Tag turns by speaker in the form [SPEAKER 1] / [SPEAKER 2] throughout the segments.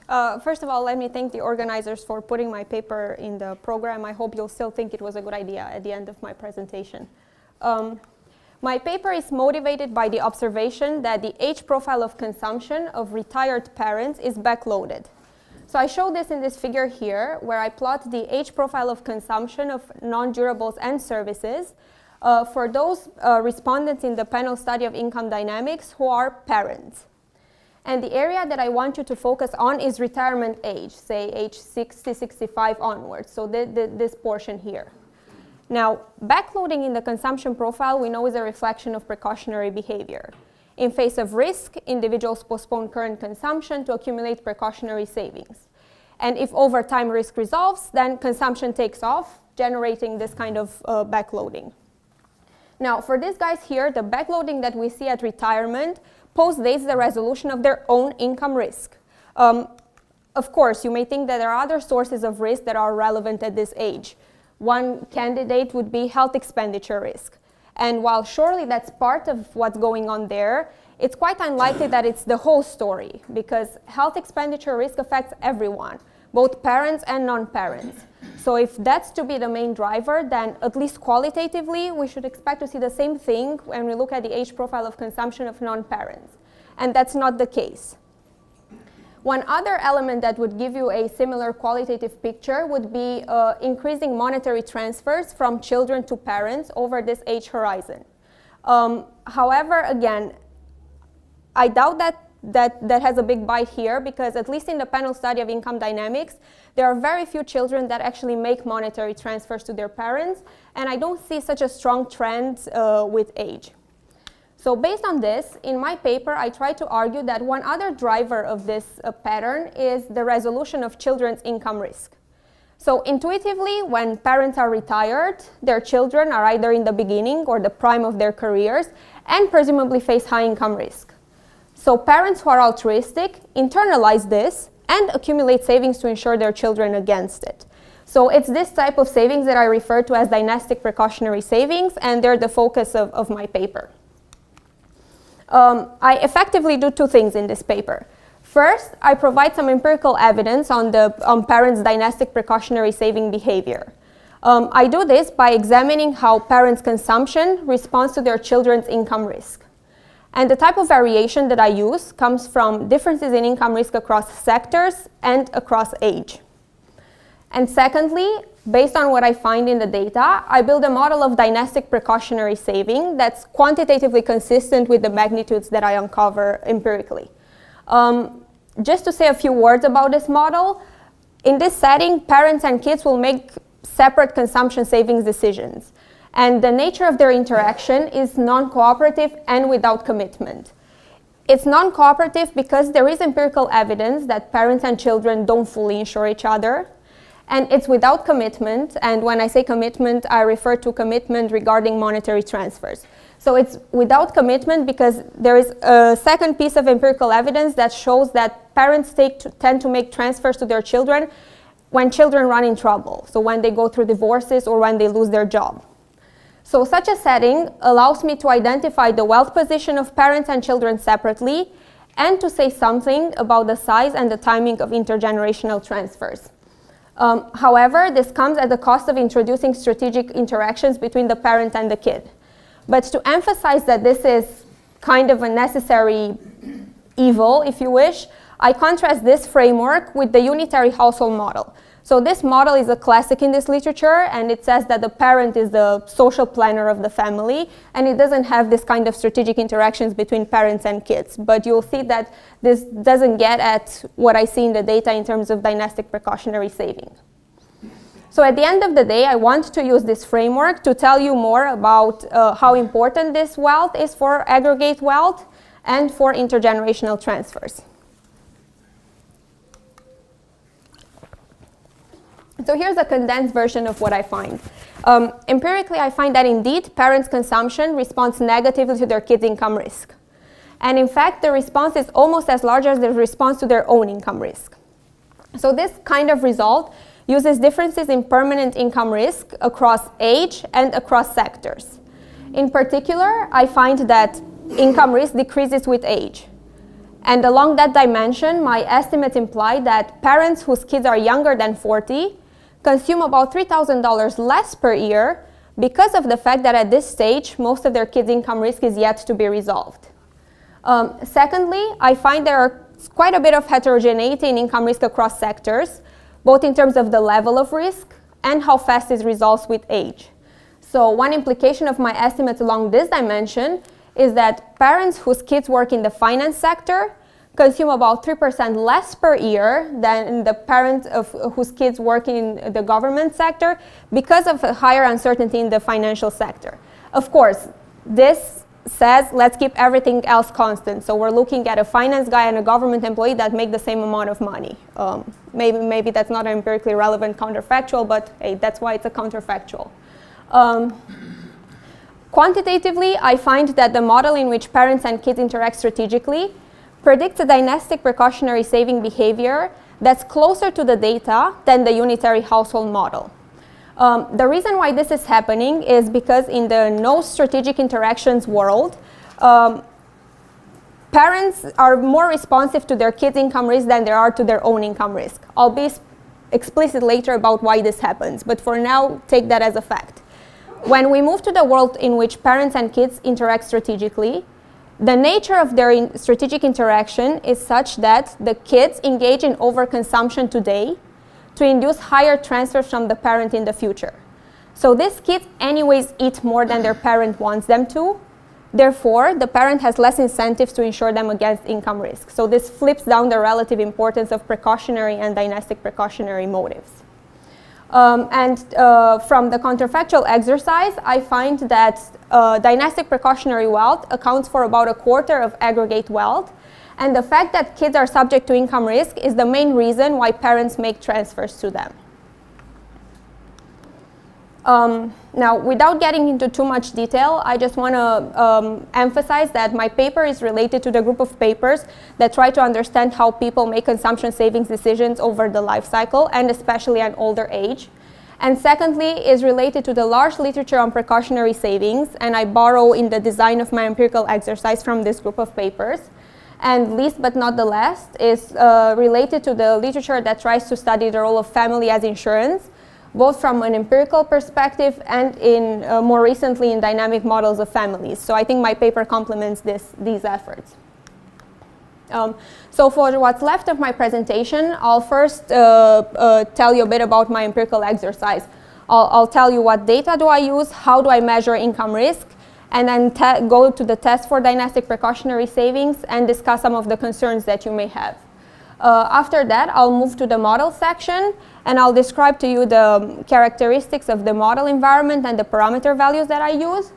[SPEAKER 1] First of all, let me thank the organizers for putting my paper in the program. I hope you'll still think it was a good idea at the end of my presentation. My paper is motivated by the observation that the age profile of consumption of retired parents is backloaded. So I show this in this figure here, where I plot the age profile of consumption of non-durables and services for those respondents in the panel study of income dynamics who are parents. And the area that I want you to focus on is retirement age, say age 60, 65 onwards, so this portion here. Now, backloading in the consumption profile we know is a reflection of precautionary behavior. In face of risk, individuals postpone current consumption to accumulate precautionary savings. And if over time risk resolves, then consumption takes off, generating this kind of backloading. Now, for these guys here, the backloading that we see at retirement postdates the resolution of their own income risk. Of course, you may think that there are other sources of risk that are relevant at this age. One candidate would be health expenditure risk. And while surely that's part of what's going on there, it's quite unlikely that it's the whole story, because health expenditure risk affects everyone, both parents and non-parents. So if that's to be the main driver, then at least qualitatively, we should expect to see the same thing when we look at the age profile of consumption of non-parents. And that's not the case. One other element that would give you a similar qualitative picture would be increasing monetary transfers from children to parents over this age horizon. However, again, I doubt that has a big bite here, because at least in the panel study of income dynamics, there are very few children that actually make monetary transfers to their parents, and I don't see such a strong trend with age. So based on this, in my paper, I try to argue that one other driver of this pattern is the resolution of children's income risk. So intuitively, when parents are retired, their children are either in the beginning or the prime of their careers and presumably face high income risk. So parents who are altruistic internalize this and accumulate savings to insure their children against it. So it's this type of savings that I refer to as dynastic precautionary savings, and they're the focus of my paper. I effectively do two things in this paper. First, I provide some empirical evidence on parents' dynastic precautionary saving behavior. I do this by examining how parents' consumption responds to their children's income risk. And the type of variation that I use comes from differences in income risk across sectors and across age. And secondly, based on what I find in the data, I build a model of dynastic precautionary saving that's quantitatively consistent with the magnitudes that I uncover empirically. Just to say a few words about this model, in this setting, parents and kids will make separate consumption savings decisions. And the nature of their interaction is non-cooperative and without commitment. It's non-cooperative because there is empirical evidence that parents and children don't fully insure each other. And it's without commitment, and when I say commitment, I refer to commitment regarding monetary transfers. So it's without commitment because there is a second piece of empirical evidence that shows that parents tend to make transfers to their children when children run in trouble, so when they go through divorces or when they lose their job. So such a setting allows me to identify the wealth position of parents and children separately, and to say something about the size and the timing of intergenerational transfers. However, this comes at the cost of introducing strategic interactions between the parent and the kid. But to emphasize that this is kind of a necessary evil, if you wish, I contrast this framework with the unitary household model. So this model is a classic in this literature, and it says that the parent is the social planner of the family, and it doesn't have this kind of strategic interactions between parents and kids. But you'll see that this doesn't get at what I see in the data in terms of dynastic precautionary saving. So at the end of the day, I want to use this framework to tell you more about how important this wealth is for aggregate wealth and for intergenerational transfers. So here's a condensed version of what I find. Empirically, I find that indeed parents' consumption responds negatively to their kids' income risk. And in fact, the response is almost as large as the response to their own income risk. So this kind of result uses differences in permanent income risk across age and across sectors. In particular, I find that income risk decreases with age. And along that dimension, my estimates imply that parents whose kids are younger than 40 consume about $3,000 less per year because of the fact that at this stage, most of their kids' income risk is yet to be resolved. Secondly, I find there are quite a bit of heterogeneity in income risk across sectors, both in terms of the level of risk and how fast it resolves with age. So one implication of my estimates along this dimension is that parents whose kids work in the finance sector consume about 3% less per year than the parents whose kids work in the government sector because of a higher uncertainty in the financial sector. Of course, this says let's keep everything else constant. So we're looking at a finance guy and a government employee that make the same amount of money. Maybe that's not an empirically relevant counterfactual, but hey, that's why it's a counterfactual. Quantitatively, I find that the model in which parents and kids interact strategically predicts a dynastic precautionary saving behavior that's closer to the data than the unitary household model. The reason why this is happening is because in the no strategic interactions world, parents are more responsive to their kids' income risk than they are to their own income risk. I'll be explicit later about why this happens, but for now, take that as a fact. When we move to the world in which parents and kids interact strategically, the nature of their strategic interaction is such that the kids engage in overconsumption today to induce higher transfers from the parent in the future. So these kids anyways eat more than their parent wants them to. Therefore, the parent has less incentives to insure them against income risk. So this flips down the relative importance of precautionary and dynastic precautionary motives. From the counterfactual exercise, I find that dynastic precautionary wealth accounts for about a quarter of aggregate wealth, and the fact that kids are subject to income risk is the main reason why parents make transfers to them. Now, without getting into too much detail, I just want to emphasize that my paper is related to the group of papers that try to understand how people make consumption savings decisions over the life cycle, and especially at older age. And secondly, is related to the large literature on precautionary savings, and I borrow in the design of my empirical exercise from this group of papers. And least but not the last is related to the literature that tries to study the role of family as insurance, both from an empirical perspective and in more recently in dynamic models of families. So I think my paper complements these efforts. So for what's left of my presentation, I'll first tell you a bit about my empirical exercise. I'll tell you what data do I use, how do I measure income risk, and then go to the test for dynastic precautionary savings and discuss some of the concerns that you may have. After that, I'll move to the model section, and I'll describe to you the characteristics of the model environment and the parameter values that I use.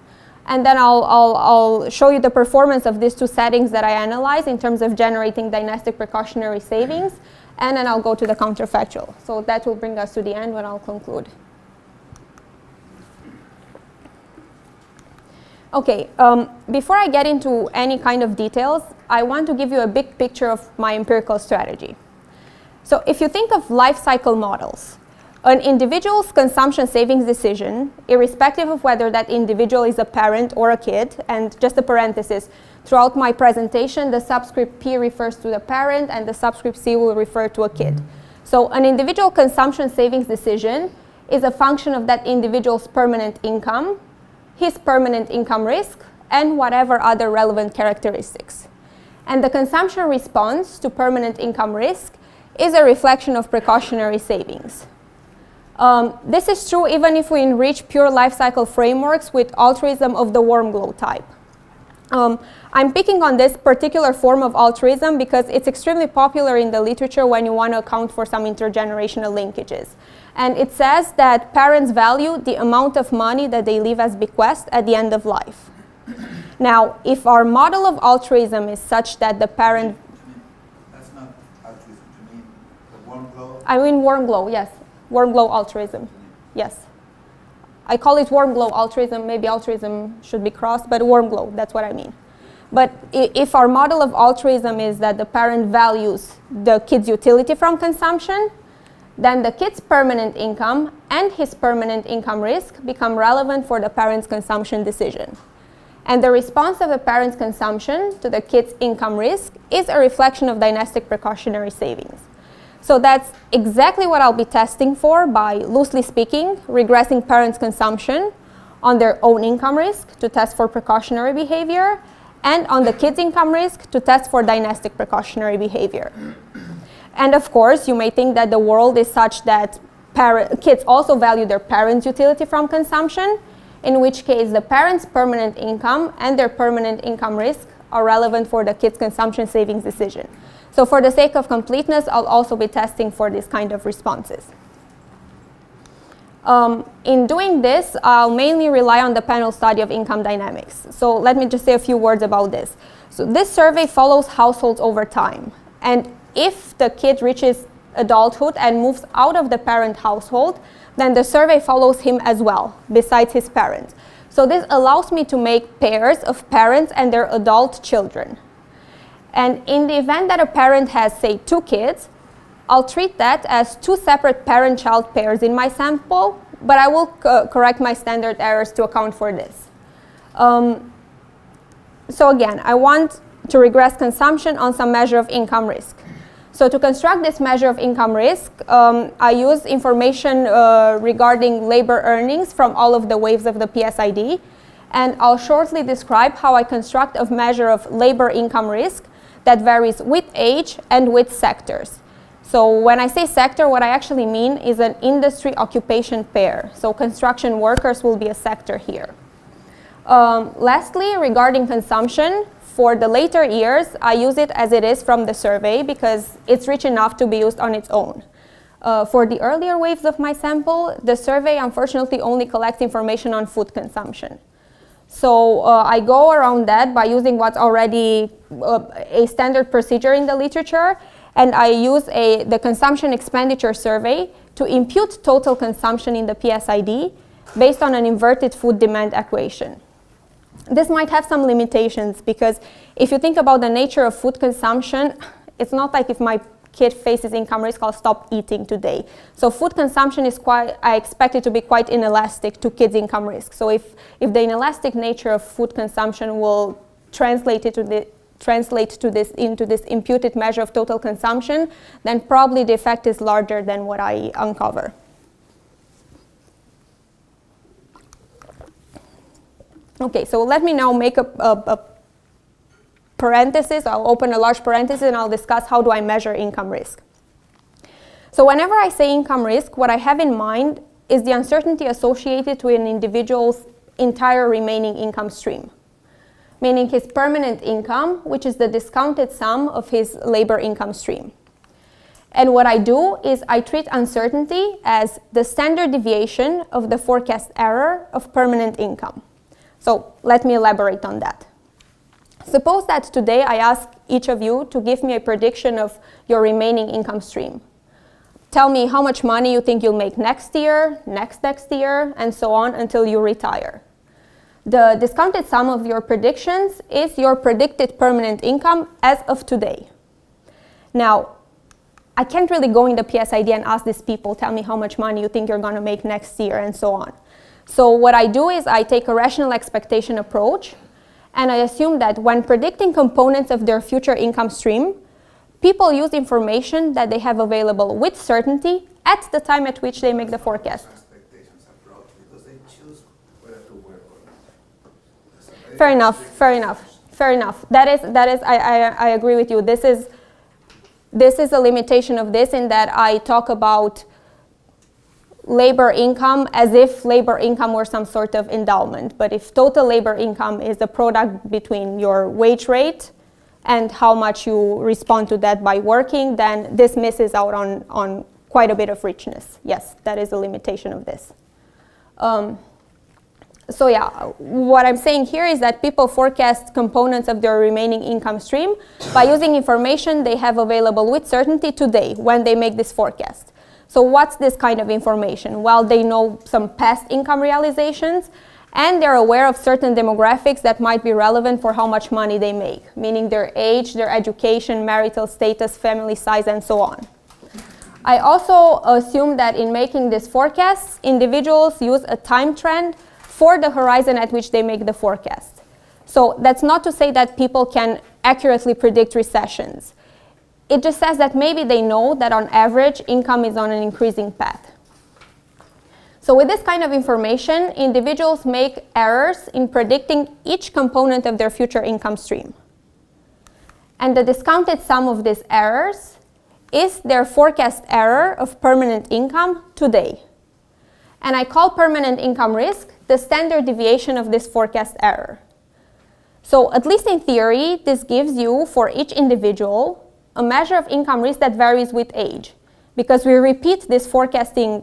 [SPEAKER 1] And then I'll show you the performance of these two settings that I analyze in terms of generating dynastic precautionary savings. And then I'll go to the counterfactual. So that will bring us to the end when I'll conclude. Okay, before I get into any kind of details, I want to give you a big picture of my empirical strategy. So if you think of life cycle models, an individual's consumption savings decision, irrespective of whether that individual is a parent or a kid, and just a parenthesis, throughout my presentation, the subscript P refers to the parent and the subscript C will refer to a kid. So an individual consumption savings decision is a function of that individual's permanent income, his permanent income risk, and whatever other relevant characteristics. And the consumption response to permanent income risk is a reflection of precautionary savings. This is true even if we enrich pure life cycle frameworks with altruism of the warm glow type. I'm picking on this particular form of altruism because it's extremely popular in the literature when you want to account for some intergenerational linkages. And it says that parents value the amount of money that they leave as bequest at the end of life. Now, if our model of altruism is such that the parent...
[SPEAKER 2] That's not altruism, you mean the warm glow?
[SPEAKER 1] I mean warm glow, yes. Warm glow altruism, yes. I call it warm glow altruism. Maybe altruism should be crossed, but warm glow, that's what I mean. But if our model of altruism is that the parent values the kid's utility from consumption, then the kid's permanent income and his permanent income risk become relevant for the parent's consumption decision. And the response of the parent's consumption to the kid's income risk is a reflection of dynastic precautionary savings. So that's exactly what I'll be testing for by, loosely speaking, regressing parents' consumption on their own income risk to test for precautionary behavior, and on the kid's income risk to test for dynastic precautionary behavior. And of course, you may think that the world is such that kids also value their parents' utility from consumption, in which case the parents' permanent income and their permanent income risk are relevant for the kid's consumption savings decision. So for the sake of completeness, I'll also be testing for this kind of responses. In doing this, I'll mainly rely on the panel study of income dynamics. So let me just say a few words about this. So this survey follows households over time. And if the kid reaches adulthood and moves out of the parent household, then the survey follows him as well, besides his parents. So this allows me to make pairs of parents and their adult children. And in the event that a parent has, say, 2 kids, I'll treat that as 2 separate parent-child pairs in my sample, but I will correct my standard errors to account for this. So again, I want to regress consumption on some measure of income risk. So to construct this measure of income risk, I use information regarding labor earnings from all of the waves of the PSID, and I'll shortly describe how I construct a measure of labor income risk that varies with age and with sectors. So when I say sector, what I actually mean is an industry occupation pair. So construction workers will be a sector here. Lastly, regarding consumption, for the later years, I use it as it is from the survey because it's rich enough to be used on its own. For the earlier waves of my sample, the survey unfortunately only collects information on food consumption. So I go around that by using what's already a standard procedure in the literature, and I use the consumption expenditure survey to impute total consumption in the PSID based on an inverted food demand equation. This might have some limitations because if you think about the nature of food consumption, it's not like if my kid faces income risk, I'll stop eating today. So food consumption is I expect it to be quite inelastic to kids' income risk. So if the inelastic nature of food consumption will translate into this imputed measure of total consumption, then probably the effect is larger than what I uncover. Okay, so let me now make a parenthesis. I'll open a large parenthesis and I'll discuss how do I measure income risk. So whenever I say income risk, what I have in mind is the uncertainty associated to an individual's entire remaining income stream, meaning his permanent income, which is the discounted sum of his labor income stream. And what I do is I treat uncertainty as the standard deviation of the forecast error of permanent income. So let me elaborate on that. Suppose that today I ask each of you to give me a prediction of your remaining income stream. Tell me how much money you think you'll make next year, next year, and so on until you retire. The discounted sum of your predictions is your predicted permanent income as of today. Now, I can't really go in the PSID and ask these people, tell me how much money you think you're going to make next year, and so on. So what I do is I take a rational expectation approach, and I assume that when predicting components of their future income stream, people use information that they have available with certainty at the time at which they make the forecast.
[SPEAKER 2] Expectations approach because they choose whether to work or not.
[SPEAKER 1] Fair enough. That is. I agree with you. This is a limitation of this in that I talk about labor income as if labor income were some sort of endowment. But if total labor income is the product between your wage rate and how much you respond to that by working, then this misses out on quite a bit of richness. Yes, that is a limitation of this. So yeah, what I'm saying here is that people forecast components of their remaining income stream by using information they have available with certainty today when they make this forecast. So what's this kind of information? Well, they know some past income realizations, and they're aware of certain demographics that might be relevant for how much money they make, meaning their age, their education, marital status, family size, and so on. I also assume that in making this forecast, individuals use a time trend for the horizon at which they make the forecast. So that's not to say that people can accurately predict recessions. It just says that maybe they know that on average, income is on an increasing path. So with this kind of information, individuals make errors in predicting each component of their future income stream. And the discounted sum of these errors is their forecast error of permanent income today. And I call permanent income risk the standard deviation of this forecast error. So at least in theory, this gives you, for each individual, a measure of income risk that varies with age, because we repeat this forecasting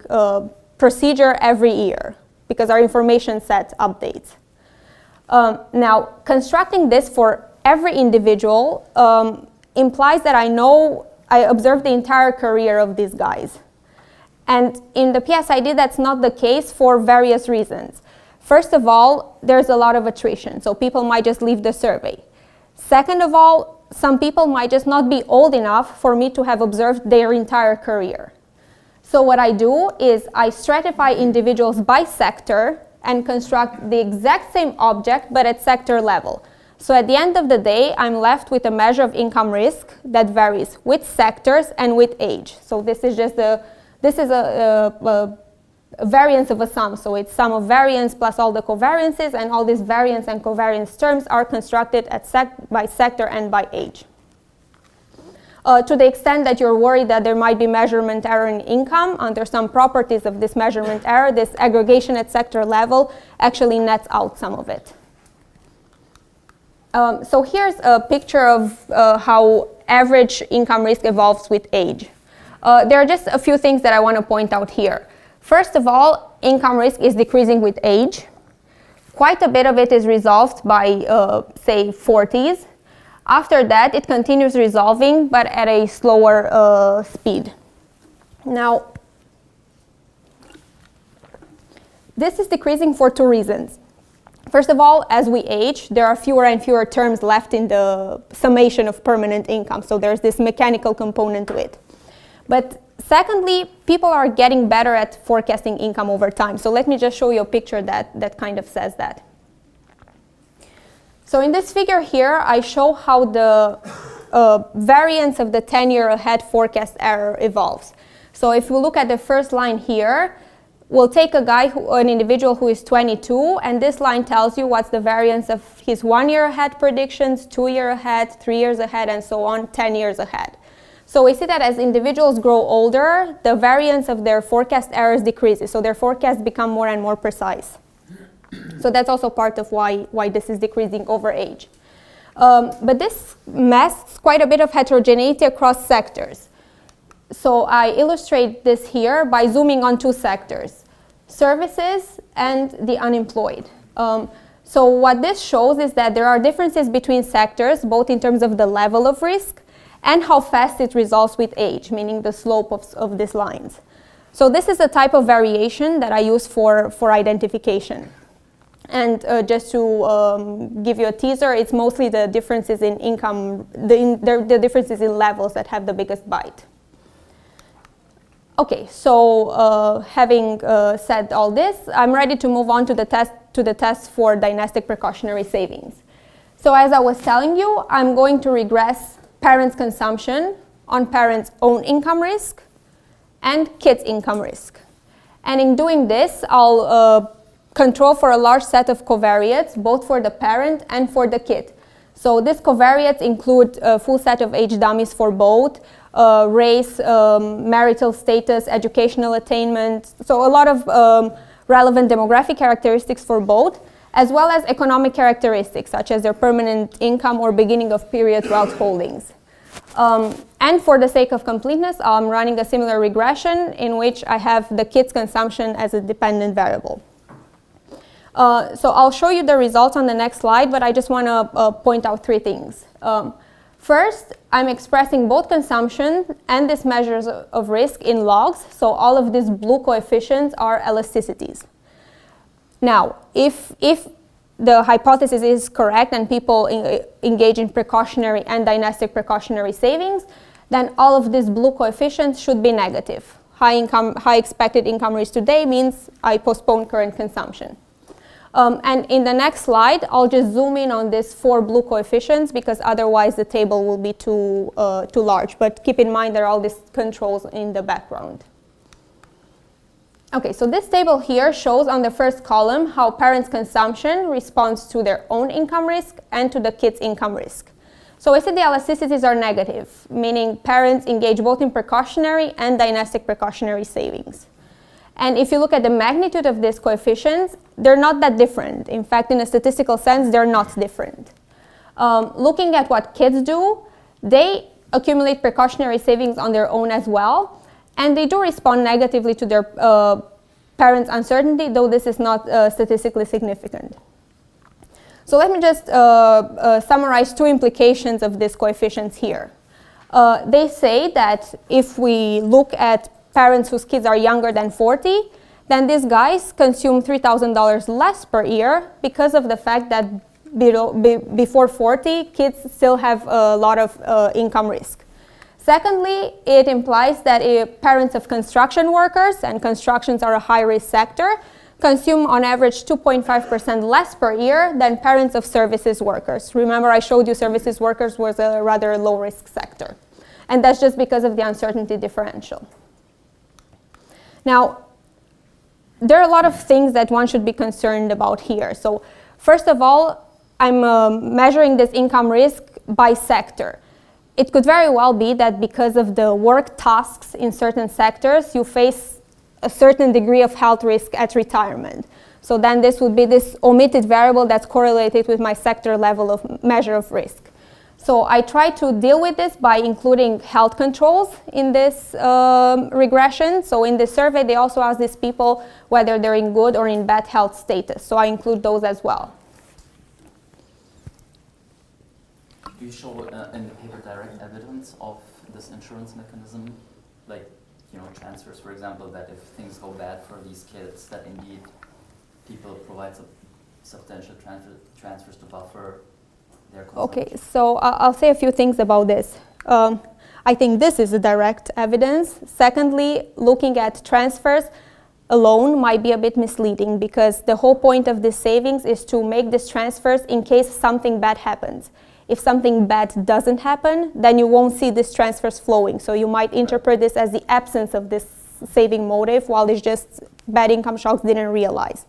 [SPEAKER 1] procedure every year, because our information set updates. Now, constructing this for every individual implies that I observed the entire career of these guys. And in the PSID, that's not the case for various reasons. First of all, there's a lot of attrition, so people might just leave the survey. Second of all, some people might just not be old enough for me to have observed their entire career. So what I do is I stratify individuals by sector and construct the exact same object, but at sector level. So at the end of the day, I'm left with a measure of income risk that varies with sectors and with age. So this is just a variance of a sum. So it's sum of variance plus all the covariances, and all these variance and covariance terms are constructed at by sector and by age. To the extent that you're worried that there might be measurement error in income, under some properties of this measurement error, this aggregation at sector level actually nets out some of it. So here's a picture of how average income risk evolves with age. There are just a few things that I want to point out here. First of all, income risk is decreasing with age. Quite a bit of it is resolved by, say, 40s. After that, it continues resolving, but at a slower speed. Now, this is decreasing for two reasons. First of all, as we age, there are fewer and fewer terms left in the summation of permanent income, so there's this mechanical component to it. But secondly, people are getting better at forecasting income over time. So let me just show you a picture that kind of says that. So in this figure here, I show how the variance of the 10-year ahead forecast error evolves. So if we look at the first line here, we'll take an individual who is 22, and this line tells you what's the variance of his 1 year ahead predictions, 2 year ahead, 3 years ahead, and so on, 10 years ahead. So we see that as individuals grow older, the variance of their forecast errors decreases, so their forecasts become more and more precise. So that's also part of why this is decreasing over age. But this masks quite a bit of heterogeneity across sectors. So I illustrate this here by zooming on two sectors, services and the unemployed. So what this shows is that there are differences between sectors, both in terms of the level of risk and how fast it resolves with age, meaning the slope of these lines. So this is a type of variation that I use for identification. And just to give you a teaser, it's mostly the differences in income, the differences in levels that have the biggest bite. Okay, so having said all this, I'm ready to move on to the test for dynastic precautionary savings. So as I was telling you, I'm going to regress parents' consumption on parents' own income risk and kids' income risk. And in doing this, I'll control for a large set of covariates, both for the parent and for the kid. So these covariates include a full set of age dummies for both, race, marital status, educational attainment, so a lot of relevant demographic characteristics for both, as well as economic characteristics, such as their permanent income or beginning of period wealth holdings. And for the sake of completeness, I'm running a similar regression in which I have the kids' consumption as a dependent variable. So I'll show you the results on the next slide, but I just want to point out three things. First, I'm expressing both consumption and these measures of risk in logs, so all of these blue coefficients are elasticities. Now, if the hypothesis is correct and people engage in precautionary and dynastic precautionary savings, then all of these blue coefficients should be negative. High expected income risk today means I postpone current consumption. And in the next slide, I'll just zoom in on these 4 blue coefficients because otherwise the table will be too large. But keep in mind there are all these controls in the background. Okay, so this table here shows on the first column how parents' consumption responds to their own income risk and to the kids' income risk. So we see the elasticities are negative, meaning parents engage both in precautionary and dynastic precautionary savings. And if you look at the magnitude of these coefficients, they're not that different. In fact, in a statistical sense, they're not different. Looking at what kids do, they accumulate precautionary savings on their own as well, and they do respond negatively to their parents' uncertainty, though this is not statistically significant. So let me just summarize 2 implications of these coefficients here. They say that if we look at parents whose kids are younger than 40, then these guys consume $3,000 less per year because of the fact that before 40, kids still have a lot of income risk. Secondly, it implies that parents of construction workers, and constructions are a high-risk sector, consume on average 2.5% less per year than parents of services workers. Remember, I showed you services workers was a rather low-risk sector. And that's just because of the uncertainty differential. Now, there are a lot of things that one should be concerned about here. So first of all, I'm measuring this income risk by sector. It could very well be that because of the work tasks in certain sectors, you face a certain degree of health risk at retirement. So then this would be this omitted variable that's correlated with my sector level of measure of risk. So I try to deal with this by including health controls in this regression. So in this survey, they also ask these people whether they're in good or in bad health status. So I include those as well.
[SPEAKER 3] Do you show in the paper direct evidence of this insurance mechanism, like transfers, for example, that if things go bad for these kids, that indeed people provide substantial transfers to buffer their consumption?
[SPEAKER 1] Okay, so I'll say a few things about this. I think this is a direct evidence. Secondly, looking at transfers alone might be a bit misleading because the whole point of this savings is to make these transfers in case something bad happens. If something bad doesn't happen, then you won't see these transfers flowing. So you might interpret this as the absence of this saving motive, while it's just bad income shocks didn't realize.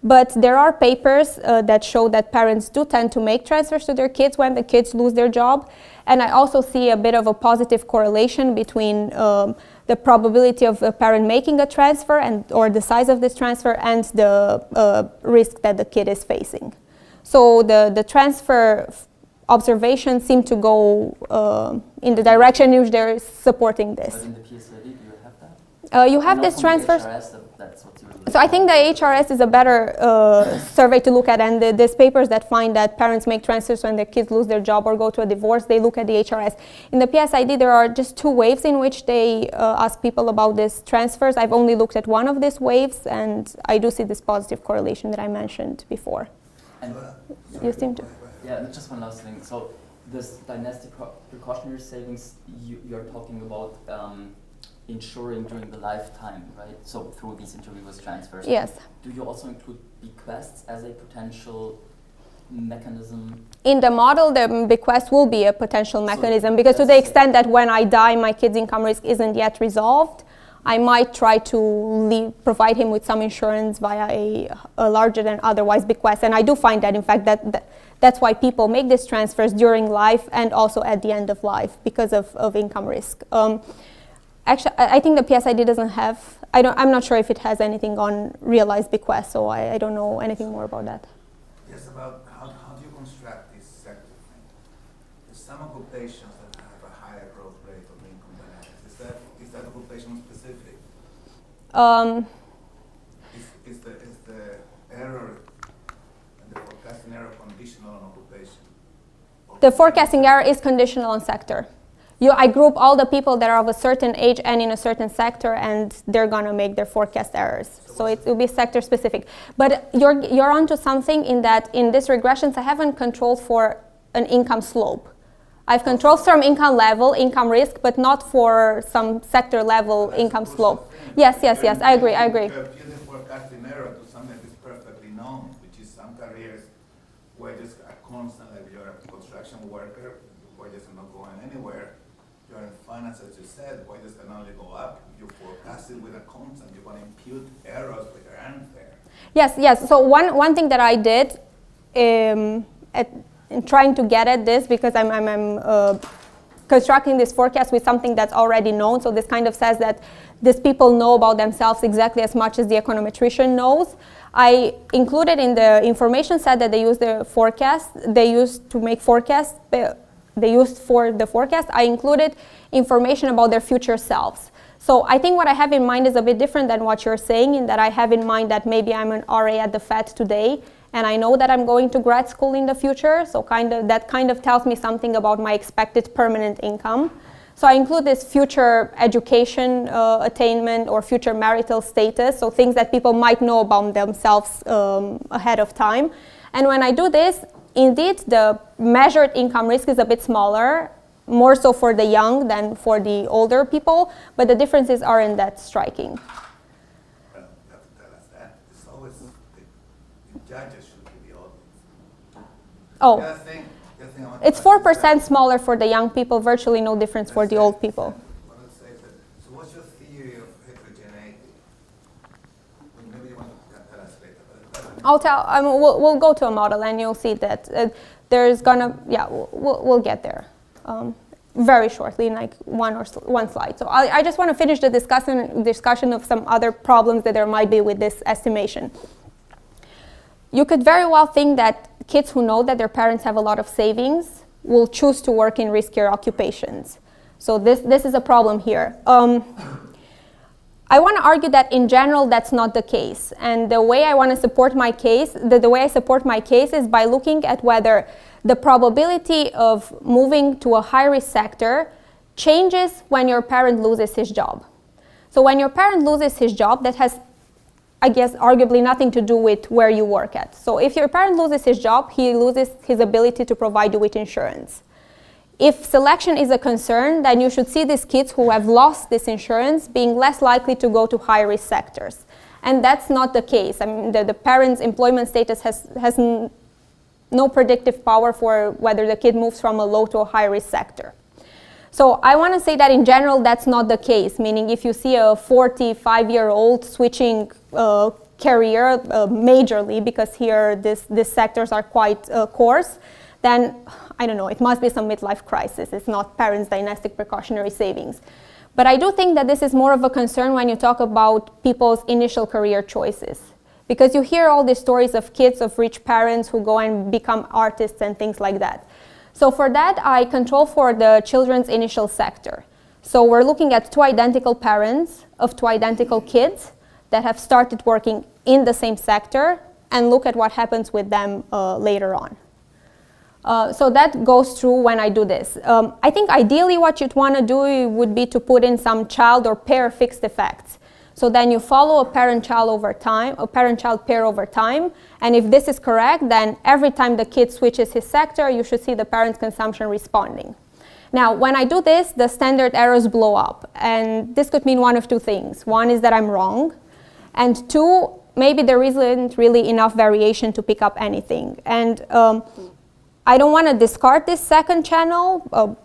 [SPEAKER 1] But there are papers that show that parents do tend to make transfers to their kids when the kids lose their job. And I also see a bit of a positive correlation between the probability of a parent making a transfer or the size of this transfer and the risk that the kid is facing. So the transfer observations seem to go in the direction in which they're supporting this.
[SPEAKER 3] But in the PSID, do you have that?
[SPEAKER 1] You have these transfers.
[SPEAKER 3] That's what's
[SPEAKER 1] So I think the HRS is a better survey to look at, and there's papers that find that parents make transfers when their kids lose their job or go to a divorce. They look at the HRS. In the PSID, there are just 2 waves in which they ask people about these transfers. I've only looked at one of these waves, and I do see this positive correlation that I mentioned before.
[SPEAKER 3] And
[SPEAKER 1] you seem to.
[SPEAKER 3] Yeah, just one last thing. So this dynastic precautionary savings, you're talking about insuring during the lifetime, right? So through these interreverse transfers.
[SPEAKER 1] Yes.
[SPEAKER 3] Do you also include bequests as a potential mechanism? In
[SPEAKER 1] the model, the bequest will be a potential mechanism because to the extent that when I die, my kid's income risk isn't yet resolved, I might try to provide him with some insurance via a larger than otherwise bequest. And I do find that, in fact, that's why people make these transfers during life and also at the end of life because of income risk. Actually, I think the PSID doesn't have, I'm not sure if it has anything on realized bequest, so I don't know anything more about that.
[SPEAKER 2] Yes, about how do you construct this sector thing? There's some occupations that have a higher growth rate of income than others. Is that occupation specific? Is the error and the forecasting error conditional on occupation?
[SPEAKER 1] The forecasting error is conditional on sector. I group all the people that are of a certain age and in a certain sector, and they're gonna make their forecast errors. So it will be sector specific. But you're onto something in that in these regressions I haven't controlled for an income slope. I've controlled from income level, income risk, but not for some sector level income slope. Yes, I agree.
[SPEAKER 2] You're forecasting error to something that is perfectly known, which you're in finance, as you said, why does it only go up? You forecast it with a constant, you're going to impute errors which are unfair.
[SPEAKER 1] Yes. So one thing that I did in trying to get at this, because I'm constructing this forecast with something that's already known. So this kind of says that these people know about themselves exactly as much as the econometrician knows. I included in the information set that they use the forecast, they used to make forecasts, they used for the forecast, I included information about their future selves. So I think what I have in mind is a bit different than what you're saying, in that I have in mind that maybe I'm an RA at the Fed today, and I know that I'm going to grad school in the future, so that kind of tells me something about my expected permanent income. So I include this future education attainment or future marital status, so things that people might know about themselves ahead of time. And when I do this, indeed, the measured income risk is a bit smaller, more so for the young than for the older people, but the differences aren't that striking.
[SPEAKER 2] It's always the judges should be the audience.
[SPEAKER 1] Oh,
[SPEAKER 2] The other thing I want to
[SPEAKER 1] it's
[SPEAKER 2] ask is
[SPEAKER 1] 4%
[SPEAKER 2] that-
[SPEAKER 1] smaller for the young people, virtually no difference for the old people.
[SPEAKER 2] What I'd say is that, so what's your theory of heterogeneity? Well, maybe you want to tell us later. But
[SPEAKER 1] I'll tell. We'll go to a model, and you'll see that there's gonna. Yeah, we'll get there very shortly, in like one slide. So I just want to finish the discussion of some other problems that there might be with this estimation. You could very well think that kids who know that their parents have a lot of savings will choose to work in riskier occupations. So this is a problem here. I want to argue that in general that's not the case. And the way I want to support my case, the way I support my case is by looking at whether the probability of moving to a high-risk sector changes when your parent loses his job. So when your parent loses his job, that has, I guess, arguably nothing to do with where you work at. So if your parent loses his job, he loses his ability to provide you with insurance. If selection is a concern, then you should see these kids who have lost this insurance being less likely to go to high-risk sectors. And that's not the case. I mean, the parent's employment status has no predictive power for whether the kid moves from a low to a high-risk sector. So I want to say that in general, that's not the case, meaning if you see a 45-year-old switching career majorly, because here these sectors are quite coarse, then, I don't know, it must be some midlife crisis. It's not parents' dynastic precautionary savings. But I do think that this is more of a concern when you talk about people's initial career choices. Because you hear all these stories of kids of rich parents who go and become artists and things like that. So for that, I control for the children's initial sector. So we're looking at two identical parents of two identical kids that have started working in the same sector, and look at what happens with them later on. So that goes through when I do this. I think ideally what you'd want to do would be to put in some child or pair fixed effects. So then you follow a parent-child over time, a parent-child pair over time, and if this is correct, then every time the kid switches his sector, you should see the parent's consumption responding. Now, when I do this, the standard errors blow up, and this could mean one of two things. One is that I'm wrong, and two, maybe there isn't really enough variation to pick up anything. And I don't want to discard this second channel,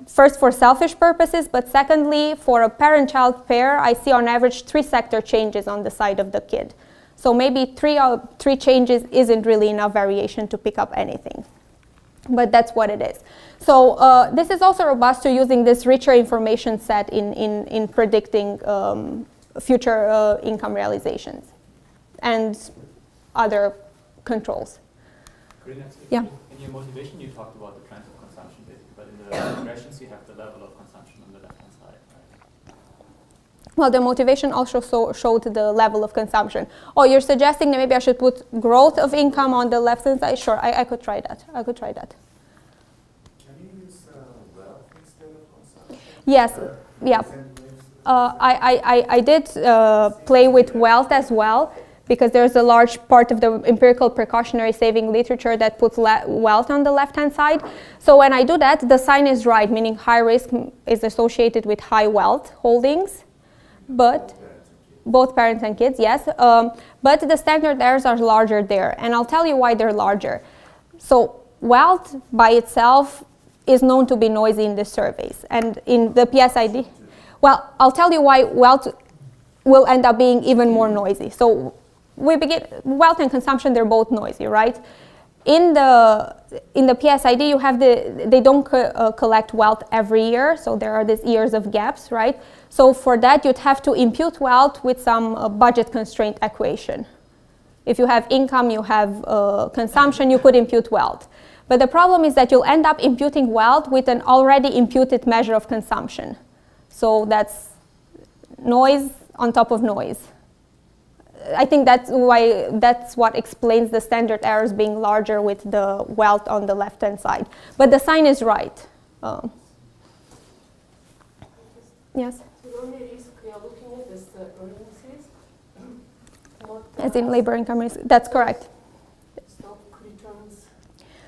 [SPEAKER 1] first for selfish purposes, but secondly, for a parent-child pair, I see on average 3 sector changes on the side of the kid. So maybe three changes isn't really enough variation to pick up anything. But that's what it is. So this is also robust to using this richer information set in predicting future income realizations and other controls.
[SPEAKER 4] Corina,
[SPEAKER 1] Yeah.
[SPEAKER 4] In your motivation, you talked about the trends of consumption, basically, but in the regressions, you have the level of consumption on the left-hand side, right?
[SPEAKER 1] Well, the motivation also showed the level of consumption. Oh, you're suggesting that maybe I should put growth of income on the left-hand side? Sure, I could try that.
[SPEAKER 2] Can you use wealth instead of consumption?
[SPEAKER 1] Yes, yeah. I did play with wealth as well, because there's a large part of the empirical precautionary saving literature that puts wealth on the left-hand side. So when I do that, the sign is right, meaning high risk is associated with high wealth holdings, but both parents and kids, yes. But the standard errors are larger there, and I'll tell you why they're larger. So wealth by itself is known to be noisy in the surveys. And in the PSID, well, I'll tell you why wealth will end up being even more noisy. So we begin, wealth and consumption, they're both noisy, right? In the PSID, you have they don't collect wealth every year, so there are these years of gaps, right? So for that, you'd have to impute wealth with some budget constraint equation. If you have income, you have consumption, you could impute wealth. But the problem is that you'll end up imputing wealth with an already imputed measure of consumption. So that's noise on top of noise. I think that's what explains the standard errors being larger with the wealth on the left-hand side. But the sign is right. Yes?
[SPEAKER 5] The only risk we are looking at is the earnings, not
[SPEAKER 1] As in labor income risk. That's correct.
[SPEAKER 5] stock returns.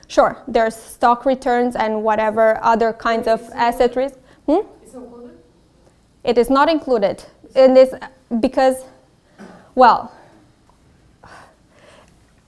[SPEAKER 1] Sure, there's stock returns and whatever other kinds of asset risk.
[SPEAKER 5] Is included?
[SPEAKER 1] It is not included in this because, well,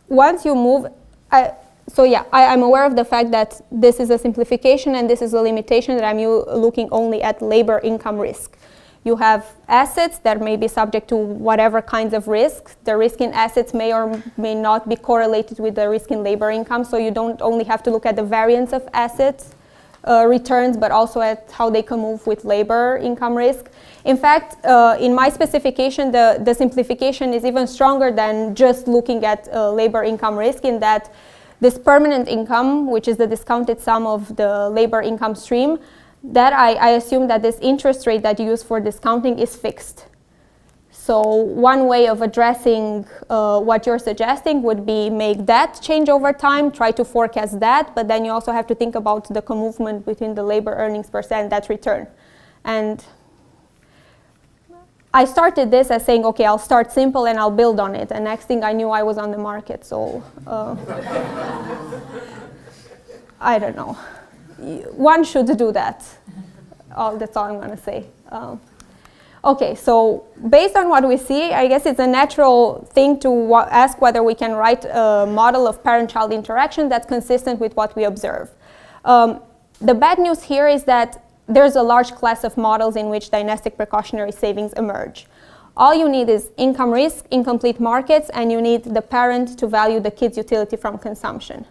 [SPEAKER 1] once you move, I'm aware of the fact that this is a simplification and this is a limitation that I'm looking only at labor income risk. You have assets that may be subject to whatever kinds of risks. The risk in assets may or may not be correlated with the risk in labor income, so you don't only have to look at the variance of assets returns, but also at how they can move with labor income risk. In fact, in my specification, the simplification is even stronger than just looking at labor income risk, in that this permanent income, which is the discounted sum of the labor income stream, that I assume that this interest rate that you use for discounting is fixed. So one way of addressing what you're suggesting would be make that change over time, try to forecast that, but then you also have to think about the movement between the labor earnings percent and that return. And I started this as saying, okay, I'll start simple and I'll build on it. And next thing I knew, I was on the market. So I don't know. One should do that. That's all I'm going to say. Okay, so based on what we see, I guess it's a natural thing to ask whether we can write a model of parent-child interaction that's consistent with what we observe. The bad news here is that there's a large class of models in which dynastic precautionary savings emerge. All you need is income risk, incomplete markets, and you need the parent to value the kid's utility from consumption.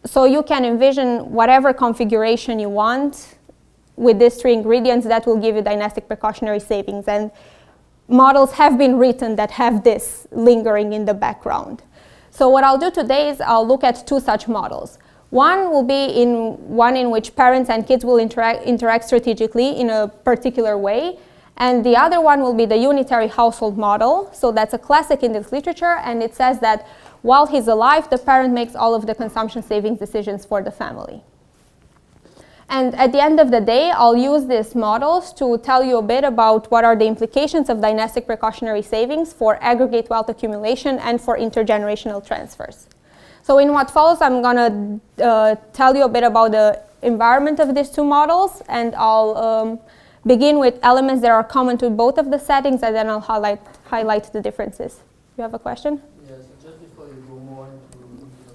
[SPEAKER 1] So you can envision whatever configuration you want with these three ingredients that will give you dynastic precautionary savings. And models have been written that have this lingering in the background. So what I'll do today is I'll look at two such models. One will be one in which parents and kids will interact strategically in a particular way. And the other one will be the unitary household model. So that's a classic in this literature, and it says that while he's alive, the parent makes all of the consumption savings decisions for the family. And at the end of the day, I'll use these models to tell you a bit about what are the implications of dynastic precautionary savings for aggregate wealth accumulation and for intergenerational transfers. So in what follows, I'm going to tell you a bit about the environment of these two models, and I'll begin with elements that are common to both of the settings, and then I'll highlight the differences. You have a question?
[SPEAKER 6] Yes, just before you go more into the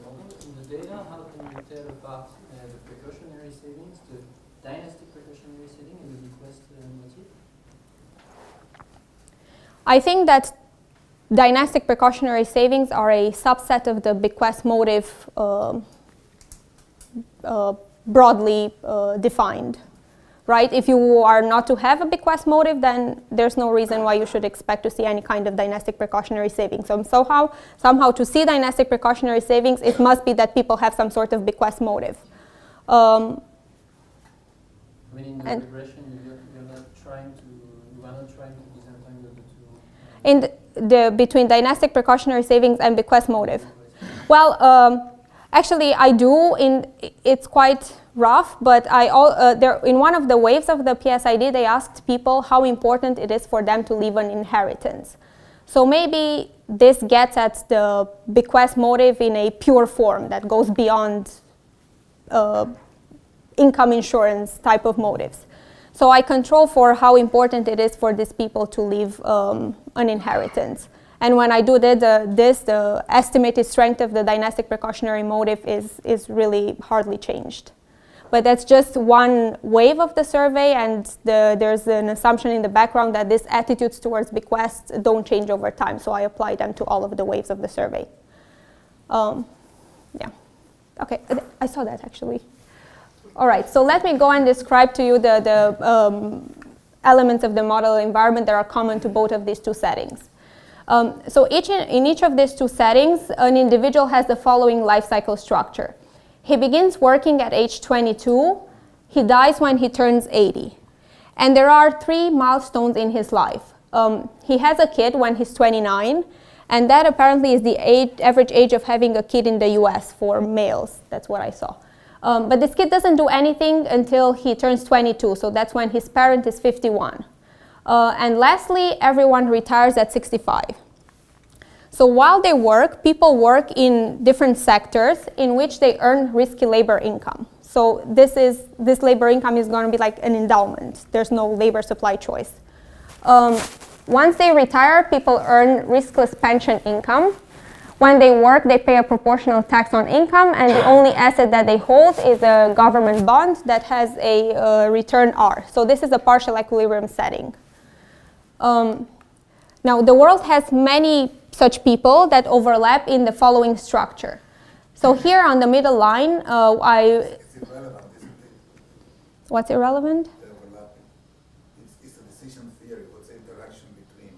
[SPEAKER 6] model, in the data, how can you tell apart the precautionary savings, the dynastic precautionary saving, and the bequest motive?
[SPEAKER 1] I think that dynastic precautionary savings are a subset of the bequest motive broadly defined, right? If you are not to have a bequest motive, then there's no reason why you should expect to see any kind of dynastic precautionary savings. So somehow to see dynastic precautionary savings, it must be that people have some sort of bequest motive.
[SPEAKER 6] I mean, in the regression, you are not trying to disentangle the two.
[SPEAKER 1] Between dynastic precautionary savings and bequest motive. Well, actually, I do. It's quite rough, but in one of the waves of the PSID, they asked people how important it is for them to leave an inheritance. So maybe this gets at the bequest motive in a pure form that goes beyond income insurance type of motives. So I control for how important it is for these people to leave an inheritance. And when I do the estimated strength of the dynastic precautionary motive is really hardly changed. but that's just one wave of the survey, and there's an assumption in the background that these attitudes towards bequests don't change over time, so I apply them to all of the waves of the survey. Yeah. Okay, I saw that actually. All right, so let me go and describe to you the elements of the model environment that are common to both of these two settings. So in each of these two settings, an individual has the following life cycle structure. He begins working at age 22, he dies when he turns 80. And there are 3 milestones in his life. He has a kid when he's 29, and that apparently is the average age of having a kid in the US for males. That's what I saw. But this kid doesn't do anything until he turns 22, so that's when his parent is 51. And lastly, everyone retires at 65. So while they work, people work in different sectors in which they earn risky labor income. So this labor income is going to be like an endowment. There's no labor supply choice. Once they retire, people earn riskless pension income. When they work, they pay a proportional tax on income, and the only asset that they hold is a government bond that has a return R. So this is a partial equilibrium setting. Now, the world has many such people that overlap in the following structure. So here on the middle line,
[SPEAKER 2] It's irrelevant, isn't it?
[SPEAKER 1] What's irrelevant?
[SPEAKER 2] The overlapping. It's a decision theory. What's the interaction between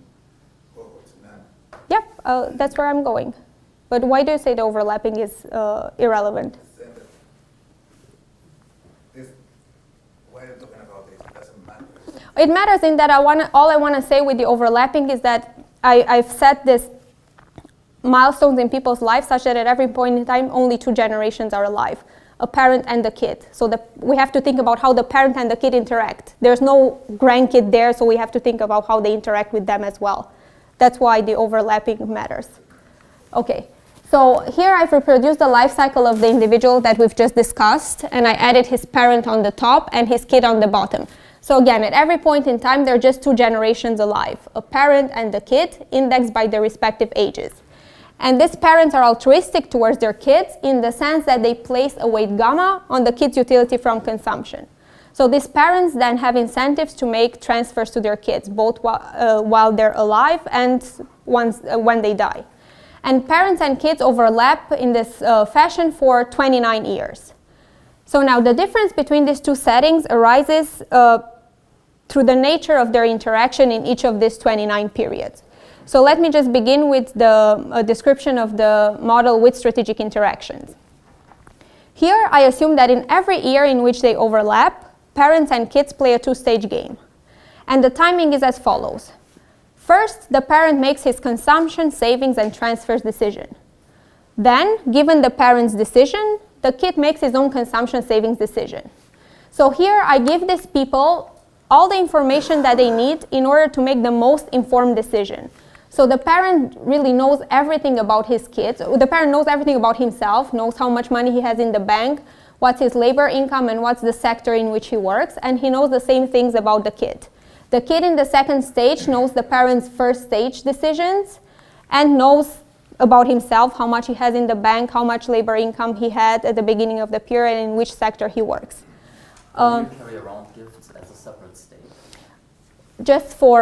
[SPEAKER 2] cohorts and none?
[SPEAKER 1] Yep, that's where I'm going. But why do you say the overlapping is irrelevant?
[SPEAKER 2] Why are you talking about this? It doesn't matter.
[SPEAKER 1] It matters in that all I want to say with the overlapping is that I've set this milestones in people's lives such that at every point in time, only 2 generations are alive, a parent and a kid. So we have to think about how the parent and the kid interact. There's no grandkid there, so we have to think about how they interact with them as well. That's why the overlapping matters. Okay, so here I've reproduced the life cycle of the individual that we've just discussed, and I added his parent on the top and his kid on the bottom. So again, at every point in time, there are just 2 generations alive, a parent and a kid, indexed by their respective ages. And these parents are altruistic towards their kids in the sense that they place a weight gamma on the kid's utility from consumption. So these parents then have incentives to make transfers to their kids, both while they're alive and when they die. And parents and kids overlap in this fashion for 29 years. So now the difference between these 2 settings arises through the nature of their interaction in each of these 29 periods. So let me just begin with the description of the model with strategic interactions. Here I assume that in every year in which they overlap, parents and kids play a 2-stage game. And the timing is as follows. First, the parent makes his consumption, savings, and transfers decision. Then, given the parent's decision, the kid makes his own consumption savings decision. So here I give these people all the information that they need in order to make the most informed decision. So the parent really knows everything about his kids. The parent knows everything about himself, knows how much money he has in the bank, what's his labor income, and what's the sector in which he works, and he knows the same things about the kid. The kid in the second stage knows the parent's first stage decisions and knows about himself, how much he has in the bank, how much labor income he had at the beginning of the period, and in which sector he works.
[SPEAKER 3] Do you carry around gifts as a separate state?
[SPEAKER 1] Just for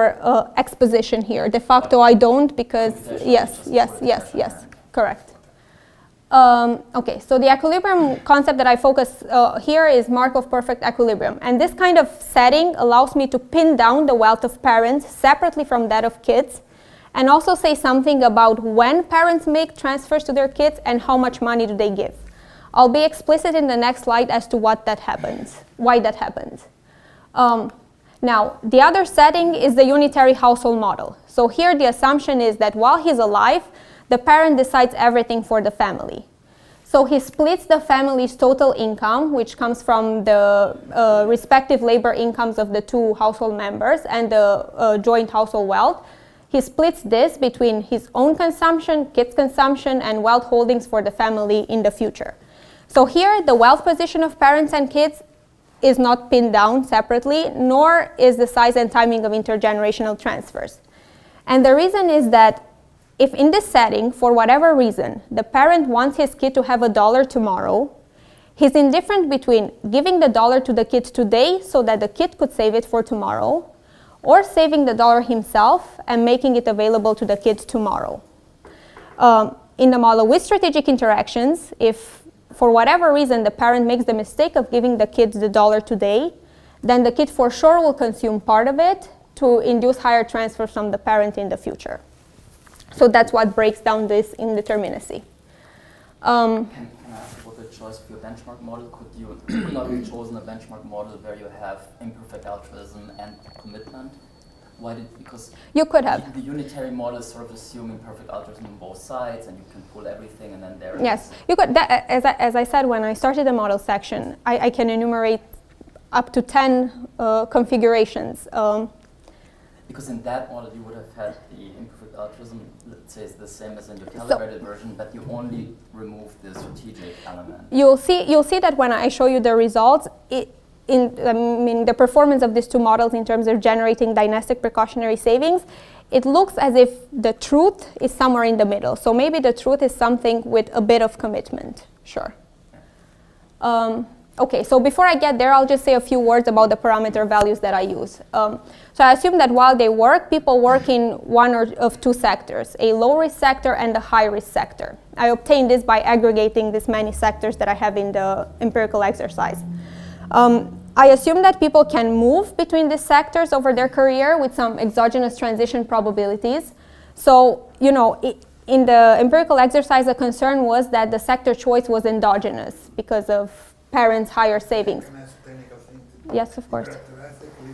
[SPEAKER 1] exposition here. De facto, I don't because, yes, correct. Okay, so the equilibrium concept that I focus here is Markov perfect equilibrium. And this kind of setting allows me to pin down the wealth of parents separately from that of kids, and also say something about when parents make transfers to their kids and how much money do they give. I'll be explicit in the next slide as to why that happens. Now, the other setting is the unitary household model. So here the assumption is that while he's alive, the parent decides everything for the family. So he splits the family's total income, which comes from the respective labor incomes of the 2 household members and the joint household wealth. He splits this between his own consumption, kids' consumption, and wealth holdings for the family in the future. So here, the wealth position of parents and kids is not pinned down separately, nor is the size and timing of intergenerational transfers. And the reason is that if in this setting, for whatever reason, the parent wants his kid to have $1 tomorrow, He's indifferent between giving the dollar to the kid today so that the kid could save it for tomorrow, or saving the dollar himself and making it available to the kid tomorrow. In the model with strategic interactions, if for whatever reason the parent makes the mistake of giving the kid the dollar today, then the kid for sure will consume part of it to induce higher transfers from the parent in the future. So that's what breaks down this indeterminacy.
[SPEAKER 3] Can I ask for the choice of your benchmark model? Could you not have chosen a benchmark model where you have imperfect altruism and commitment? Why did, because
[SPEAKER 1] you could have.
[SPEAKER 3] The unitary model is sort of assuming perfect altruism on both sides, and you can pull everything, and then there.
[SPEAKER 1] Yes, you could. That, as I said when I started the model section, I can enumerate up to 10 configurations.
[SPEAKER 3] Because in that model, you would have had the imperfect altruism, let's say, it's the same as in your calibrated version, but you only remove the strategic element.
[SPEAKER 1] You'll see that when I show you the results, the performance of these two models in terms of generating dynastic precautionary savings, it looks as if the truth is somewhere in the middle. So maybe the truth is something with a bit of commitment, sure. Okay, so before I get there, I'll just say a few words about the parameter values that I use. So I assume that while they work, people work in one of two sectors, a low-risk sector and a high-risk sector. I obtained this by aggregating these many sectors that I have in the empirical exercise. I assume that people can move between these sectors over their career with some exogenous transition probabilities. So, you know, in the empirical exercise, the concern was that the sector choice was endogenous because of parents' higher savings.
[SPEAKER 2] Can I ask a technical thing?
[SPEAKER 1] Yes, of course.
[SPEAKER 2] Characteristically,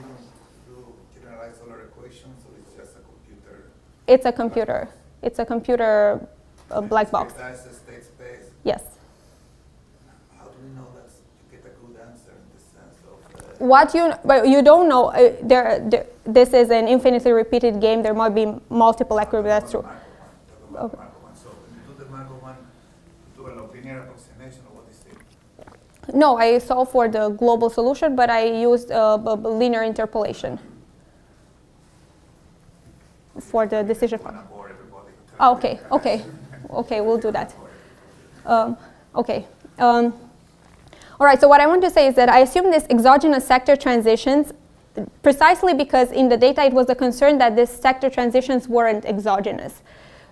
[SPEAKER 2] do generalize Euler equations, or it's just a computer?
[SPEAKER 1] It's a computer. It's a computer black box.
[SPEAKER 2] Discretizes state space.
[SPEAKER 1] Yes.
[SPEAKER 2] How do we know that you get a good answer in the sense of?
[SPEAKER 1] What you don't know. This is an infinitely repeated game. There might be multiple equilibrium. That's true.
[SPEAKER 2] Okay. So when you do the Markov one, you do a linear approximation, or what is it?
[SPEAKER 1] No, I solved for the global solution, but I used linear interpolation for the decision function. Oh, okay, we'll do that. Okay. All right, so what I want to say is that I assume this exogenous sector transitions precisely because in the data it was a concern that these sector transitions weren't exogenous.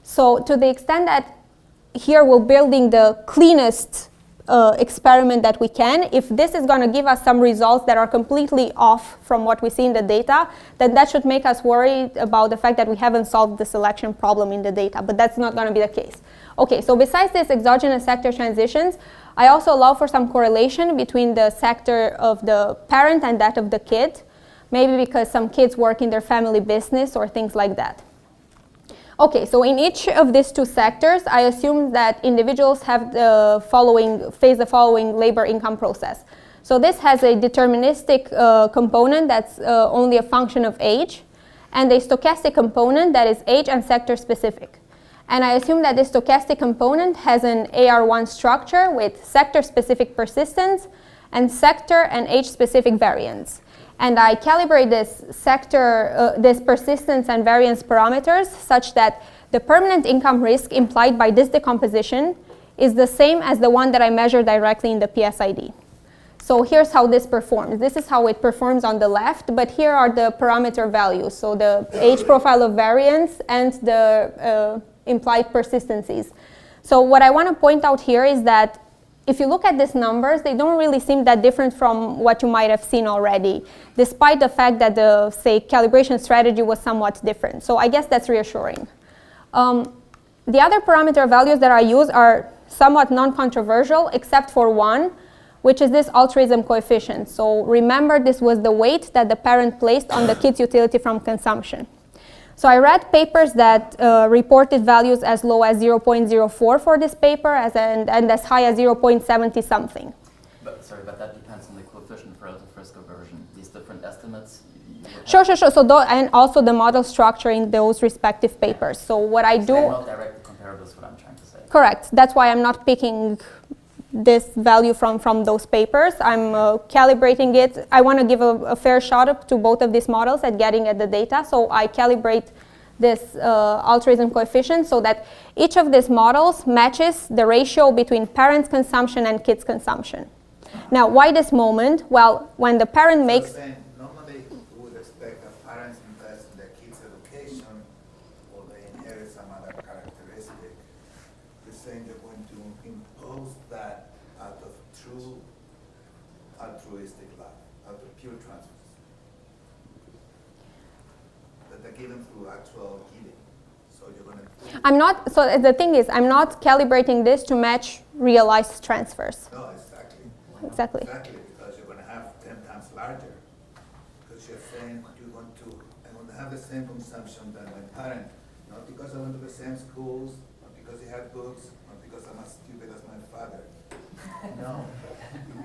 [SPEAKER 1] So to the extent that here we're building the cleanest experiment that we can, if this is going to give us some results that are completely off from what we see in the data, then that should make us worried about the fact that we haven't solved the selection problem in the data, but that's not going to be the case. Okay, so besides these exogenous sector transitions, I also allow for some correlation between the sector of the parent and that of the kid, maybe because some kids work in their family business or things like that. Okay, so in each of these two sectors, I assume that individuals have face the following labor income process. So this has a deterministic component that's only a function of age, and a stochastic component that is age and sector specific. And I assume that this stochastic component has an AR1 structure with sector specific persistence and sector and age specific variance. And I calibrate this sector, this persistence and variance parameters such that the permanent income risk implied by this decomposition is the same as the one that I measure directly in the PSID. So here's how this performs. This is how it performs on the left, but here are the parameter values. So the age profile of variance and the implied persistencies. So what I want to point out here is that if you look at these numbers, they don't really seem that different from what you might have seen already, despite the fact that the, say, calibration strategy was somewhat different. So I guess that's reassuring. The other parameter values that I use are somewhat non-controversial, except for one, which is this altruism coefficient. So remember, this was the weight that the parent placed on the kid's utility from consumption. So I read papers that reported values as low as 0.04 for this paper and as high as 0.70 something.
[SPEAKER 3] But that depends on the coefficient of relative risk aversion. These different estimates.
[SPEAKER 1] Sure. So and also the model structure in those respective papers. So what I do.
[SPEAKER 3] They're not directly comparable, is what I'm trying to say.
[SPEAKER 1] Correct. That's why I'm not picking this value from those papers. I'm calibrating it. I want to give a fair shot up to both of these models at getting at the data. So I calibrate this altruism coefficient so that each of these models matches the ratio between parents' consumption and kids' consumption. Now, why this moment? Well, when the parent makes...
[SPEAKER 2] So normally we would expect that parents invest in their kids' education or they inherit some other characteristic. You're saying you're going to impose that out of true altruistic love, out of pure transfers. That they're given through actual giving. So you're going to...
[SPEAKER 1] I'm not, so the thing is, I'm not calibrating this to match realized transfers.
[SPEAKER 2] No, exactly.
[SPEAKER 1] Exactly.
[SPEAKER 2] Exactly, because you're going to have 10 times larger. Because you're saying I'm going to have the same consumption than my parent. Not because I went to the same schools, not because he had books, not because I'm as stupid as my father. No.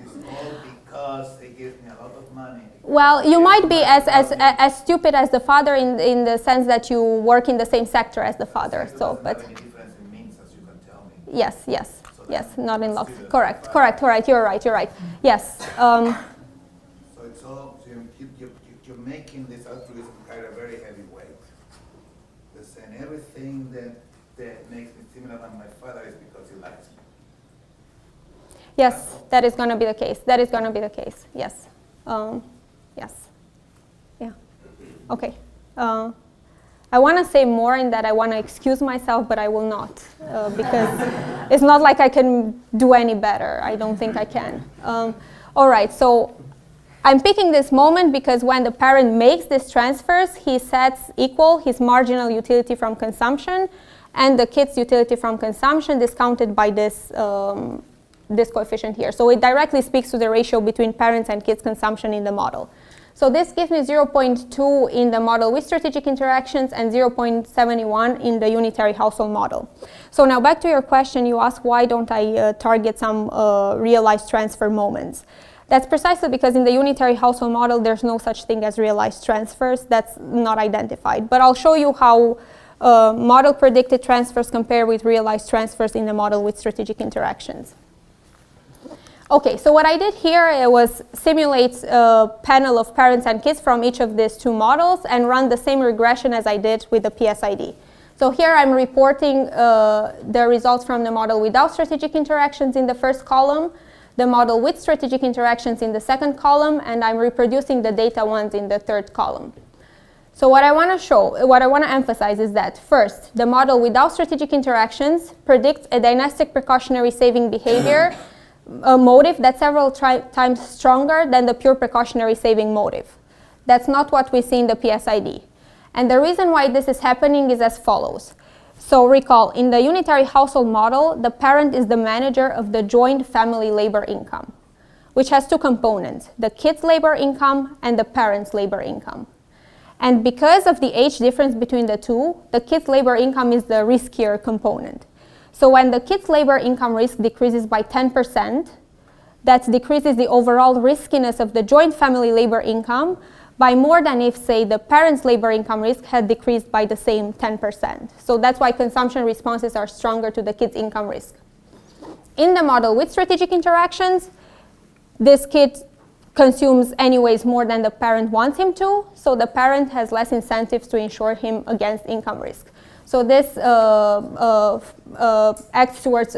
[SPEAKER 2] It's all because he gives me a lot of money.
[SPEAKER 1] Well, you might be as stupid as the father in the sense that you work in the same sector as the father. So, but
[SPEAKER 2] any difference in means, as you can tell me.
[SPEAKER 1] yes, yes,
[SPEAKER 2] So
[SPEAKER 1] yes,
[SPEAKER 2] then
[SPEAKER 1] not in love.
[SPEAKER 2] student
[SPEAKER 1] Correct,
[SPEAKER 2] father.
[SPEAKER 1] correct, correct. You're right. Yes.
[SPEAKER 2] So it's all, so you're making this altruism carry a very heavy weight. You're saying everything that makes me similar than my father is because he likes me.
[SPEAKER 1] Yes, that is going to be the case. That is going to be the case. Yes. Yes. Yeah. Okay. I want to say more in that I want to excuse myself, but I will not because it's not like I can do any better. I don't think I can. All right. So I'm picking this moment because when the parent makes these transfers, he sets equal his marginal utility from consumption and the kid's utility from consumption discounted by this this coefficient here. So it directly speaks to the ratio between parents and kids' consumption in the model. So this gives me 0.2 in the model with strategic interactions and 0.71 in the unitary household model. So now back to your question, you ask why don't I target some realized transfer moments. That's precisely because in the unitary household model, there's no such thing as realized transfers. That's not identified. But I'll show you how model predicted transfers compare with realized transfers in the model with strategic interactions. Okay, so what I did here was simulate a panel of parents and kids from each of these two models and run the same regression as I did with the PSID. So here I'm reporting the results from the model without strategic interactions in the first column, the model with strategic interactions in the second column, and I'm reproducing the data ones in the third column. So what I want to show, what I want to emphasize is that first, the model without strategic interactions predicts a dynastic precautionary saving behavior a motive that's several times stronger than the pure precautionary saving motive. That's not what we see in the PSID. And the reason why this is happening is as follows. So recall, in the unitary household model, the parent is the manager of the joint family labor income, which has two components, the kid's labor income and the parent's labor income. And because of the age difference between the two, the kid's labor income is the riskier component. So when the kid's labor income risk decreases by 10%, that decreases the overall riskiness of the joint family labor income by more than if, say, the parent's labor income risk had decreased by the same 10%. So that's why consumption responses are stronger to the kid's income risk. In the model with strategic interactions, this kid consumes anyways more than the parent wants him to, so the parent has less incentives to insure him against income risk. So this acts towards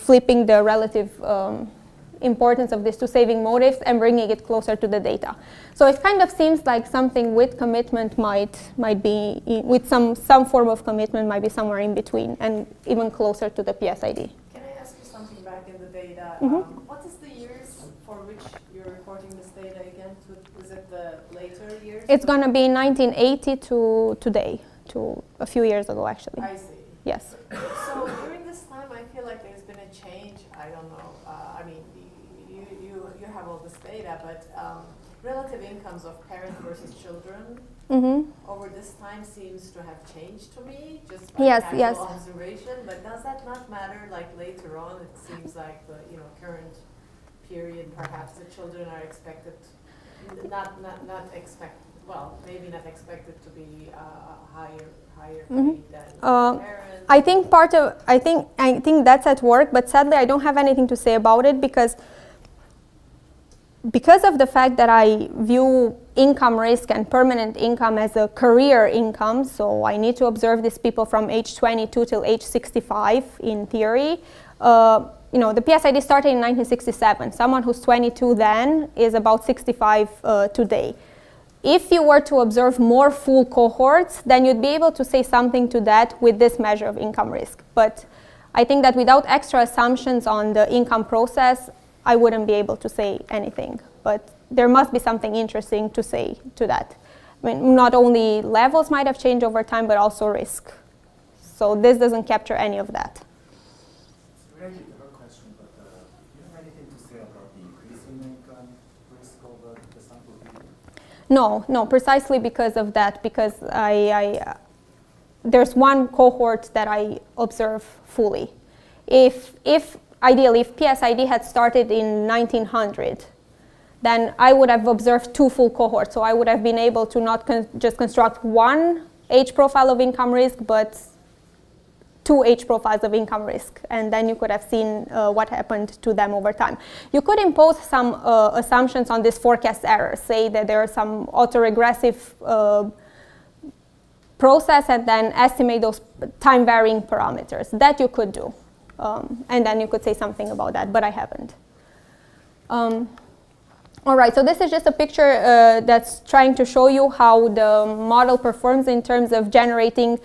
[SPEAKER 1] flipping the relative importance of these two saving motives and bringing it closer to the data. So it kind of seems like something with commitment might be, with some form of commitment might be somewhere in between and even closer to the PSID.
[SPEAKER 5] Can I ask you something back in the data? What is the years for which you're reporting this data again? Is it the later years?
[SPEAKER 1] It's going to be 1980 to today, to a few years ago actually.
[SPEAKER 5] I see.
[SPEAKER 1] Yes.
[SPEAKER 5] So during this time, I feel like there's been a change. I don't know. I mean, you have all this data, but relative incomes of parents versus children over this time seems to have changed to me, just by casual observation. But does that not matter? Like later on, it seems like the current period, perhaps the children are expected, maybe not expected to be higher paid than parents.
[SPEAKER 1] I think that's at work, but sadly I don't have anything to say about it because of the fact that I view income risk and permanent income as a career income, so I need to observe these people from age 22 till age 65 in theory. the PSID started in 1967. Someone who's 22 then is about 65 today. If you were to observe more full cohorts, then you'd be able to say something to that with this measure of income risk. But I think that without extra assumptions on the income process, I wouldn't be able to say anything. But there must be something interesting to say to that. I mean, not only levels might have changed over time, but also risk. So this doesn't capture any of that.
[SPEAKER 7] It's a related to her question, but do you have anything to say about the increasing income risk over the sample period?
[SPEAKER 1] No, precisely because of that, because there's one cohort that I observe fully. If ideally, if PSID had started in 1900, then I would have observed 2 full cohorts. So I would have been able to not just construct one age profile of income risk, but 2 age profiles of income risk. And then you could have seen what happened to them over time. You could impose some assumptions on this forecast error, say that there are some autoregressive process and then estimate those time varying parameters. That you could do. And then you could say something about that, but I haven't. All right, so this is just a picture that's trying to show you how the model performs in terms of generating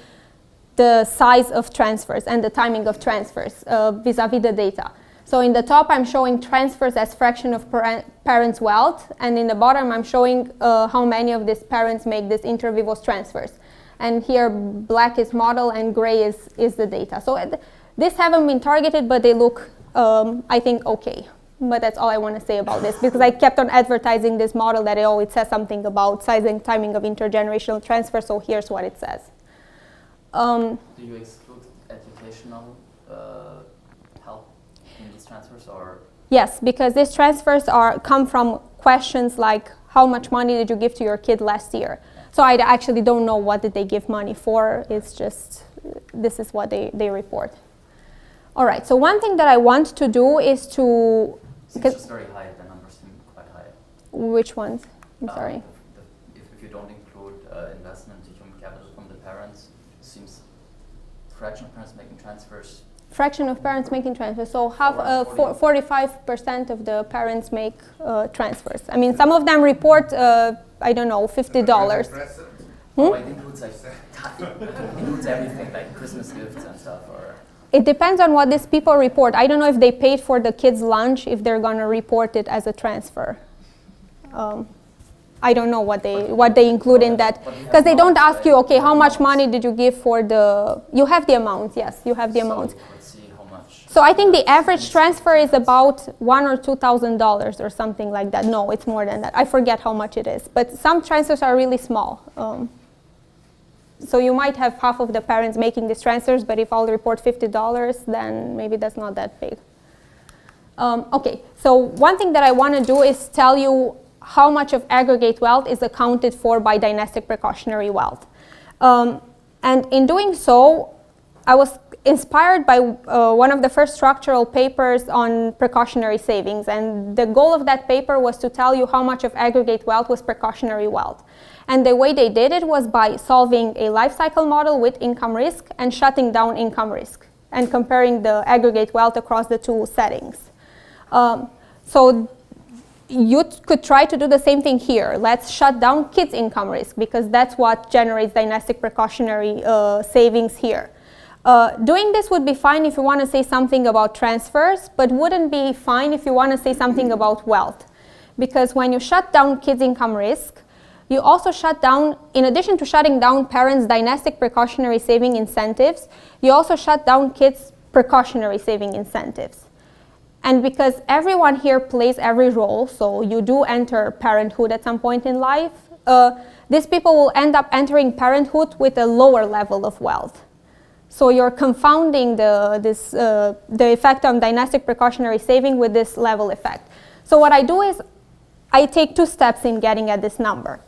[SPEAKER 1] the size of transfers and the timing of transfers vis-a-vis the data. So in the top, I'm showing transfers as fraction of parents' wealth, and in the bottom, I'm showing how many of these parents make these inter-vivos transfers. And here, black is model and gray is the data. So these haven't been targeted, but they look, I think, okay. But that's all I want to say about this, because I kept on advertising this model that it always says something about size and timing of intergenerational transfer, so here's what it says.
[SPEAKER 3] Do you exclude educational help in these transfers, or?
[SPEAKER 1] Yes, because these transfers come from questions like, how much money did you give to your kid last year? So I actually don't know what did they give money for, it's just, this is what they report. All right, so one thing that I want to do is to...
[SPEAKER 3] It's just very high, the numbers seem quite high.
[SPEAKER 1] Which ones? I'm sorry.
[SPEAKER 3] If you don't include investment to human capital from the parents, it seems fraction of parents making transfers.
[SPEAKER 1] Fraction of parents making transfers, so 45% of the parents make transfers. I mean, some of them report, I don't know, $50.
[SPEAKER 3] Oh, it includes, like, it includes everything, like Christmas gifts and stuff, or?
[SPEAKER 1] It depends on what these people report. I don't know if they paid for the kids' lunch, if they're going to report it as a transfer. I don't know what they include in that, because they don't ask you, okay, how much money did you give for the? You have the amounts, yes, you have the amounts.
[SPEAKER 3] Let's see how much.
[SPEAKER 1] So I think the average transfer is about $1,000 or $2,000 or something like that. No, it's more than that. I forget how much it is, but some transfers are really small. So you might have half of the parents making these transfers, but if all report $50, then maybe that's not that big. Okay, so one thing that I want to do is tell you how much of aggregate wealth is accounted for by dynastic precautionary wealth. And in doing so, I was inspired by one of the first structural papers on precautionary savings. And the goal of that paper was to tell you how much of aggregate wealth was precautionary wealth. And the way they did it was by solving a life cycle model with income risk and shutting down income risk and comparing the aggregate wealth across the two settings. So you could try to do the same thing here. Let's shut down kids' income risk, because that's what generates dynastic precautionary savings here. Doing this would be fine if you want to say something about transfers, but wouldn't be fine if you want to say something about wealth. Because when you shut down kids' income risk, you also shut down, in addition to shutting down parents' dynastic precautionary saving incentives, you also shut down kids' precautionary saving incentives. And because everyone here plays every role, so you do enter parenthood at some point in life, these people will end up entering parenthood with a lower level of wealth. So you're confounding the effect on dynastic precautionary saving with this level effect. So what I do is I take 2 steps in getting at this number.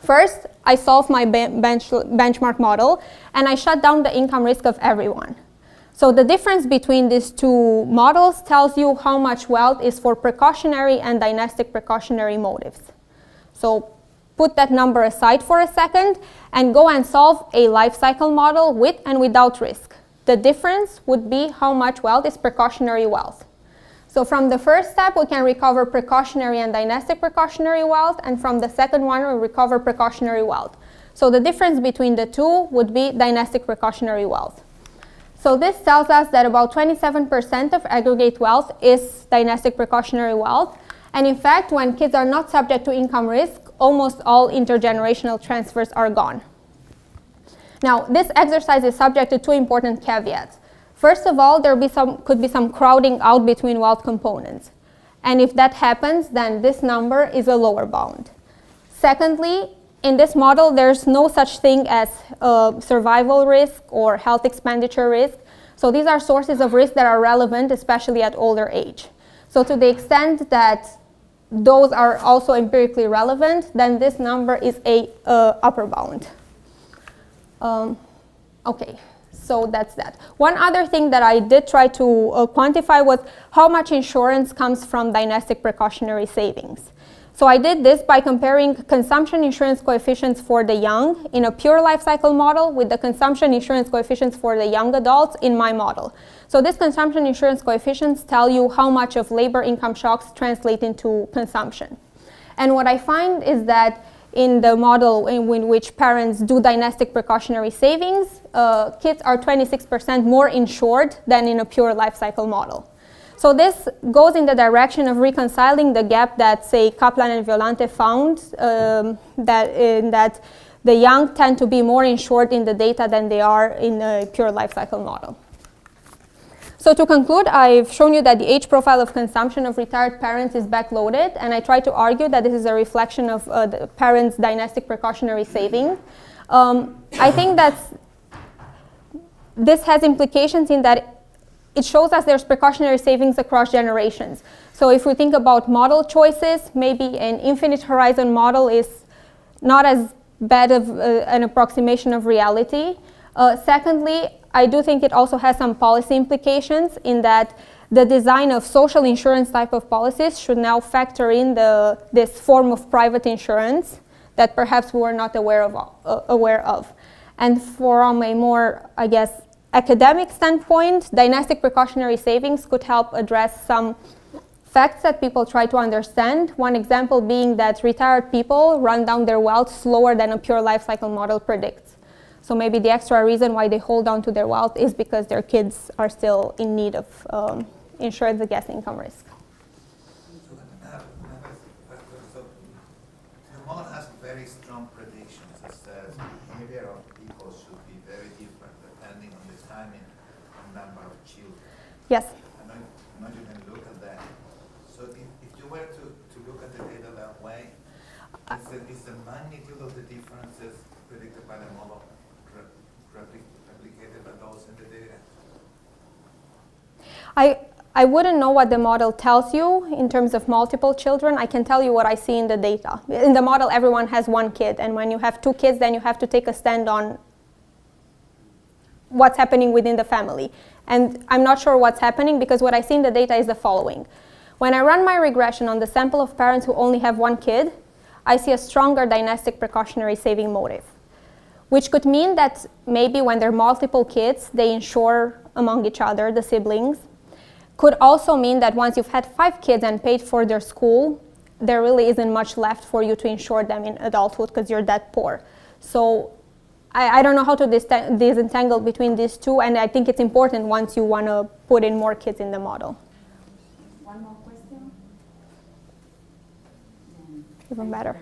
[SPEAKER 1] First, I solve my benchmark model, and I shut down the income risk of everyone. So the difference between these 2 models tells you how much wealth is for precautionary and dynastic precautionary motives. So put that number aside for a second and go and solve a life cycle model with and without risk. the difference would be how much wealth is precautionary wealth. So from the first step, we can recover precautionary and dynastic precautionary wealth, and from the second one, we recover precautionary wealth. So the difference between the two would be dynastic precautionary wealth. So this tells us that about 27% of aggregate wealth is dynastic precautionary wealth. And in fact, when kids are not subject to income risk, almost all intergenerational transfers are gone. Now, this exercise is subject to two important caveats. First of all, could be some crowding out between wealth components. And if that happens, then this number is a lower bound. Secondly, in this model, there's no such thing as survival risk or health expenditure risk. So these are sources of risk that are relevant, especially at older age. So to the extent that those are also empirically relevant, then this number is a upper bound. Okay. So that's that. One other thing that I did try to quantify was how much insurance comes from dynastic precautionary savings. So I did this by comparing consumption insurance coefficients for the young in a pure life cycle model with the consumption insurance coefficients for the young adults in my model. So these consumption insurance coefficients tell you how much of labor income shocks translate into consumption. And what I find is that in the model in which parents do dynastic precautionary savings, kids are 26% more insured than in a pure life cycle model. So this goes in the direction of reconciling the gap that, say, Kaplan and Violante found, that the young tend to be more insured in the data than they are in a pure life cycle model. So to conclude, I've shown you that the age profile of consumption of retired parents is backloaded, and I try to argue that this is a reflection of the parents' dynastic precautionary saving. I think that this has implications in that it shows us there's precautionary savings across generations. So if we think about model choices, maybe an infinite horizon model is not as bad of an approximation of reality. Secondly, I do think it also has some policy implications in that the design of social insurance type of policies should now factor in this form of private insurance that perhaps we were not aware of. And from a more, I guess, academic standpoint, dynastic precautionary savings could help address some facts that people try to understand. One example being that retired people run down their wealth slower than a pure life cycle model predicts. So maybe the extra reason why they hold on to their wealth is because their kids are still in need of insurance against income risk.
[SPEAKER 2] So the model has very strong predictions. It says behavior of people should be very different depending on the timing and number of children.
[SPEAKER 1] Yes.
[SPEAKER 2] I know you can look at that. So if you were to look at the data that way, is the magnitude of the differences predicted by the model replicated by those in the data?
[SPEAKER 1] I wouldn't know what the model tells you in terms of multiple children. I can tell you what I see in the data. In the model, everyone has one kid, and when you have two kids, then you have to take a stand on what's happening within the family. And I'm not sure what's happening because what I see in the data is the following. When I run my regression on the sample of parents who only have one kid, I see a stronger dynastic precautionary saving motive, which could mean that maybe when there are multiple kids, they insure among each other, the siblings. Could also mean that once you've had 5 kids and paid for their school, there really isn't much left for you to insure them in adulthood because you're that poor. So I don't know how to disentangle between these two, and I think it's important once you want to put in more kids in the model.
[SPEAKER 8] One more question?
[SPEAKER 1] Even better.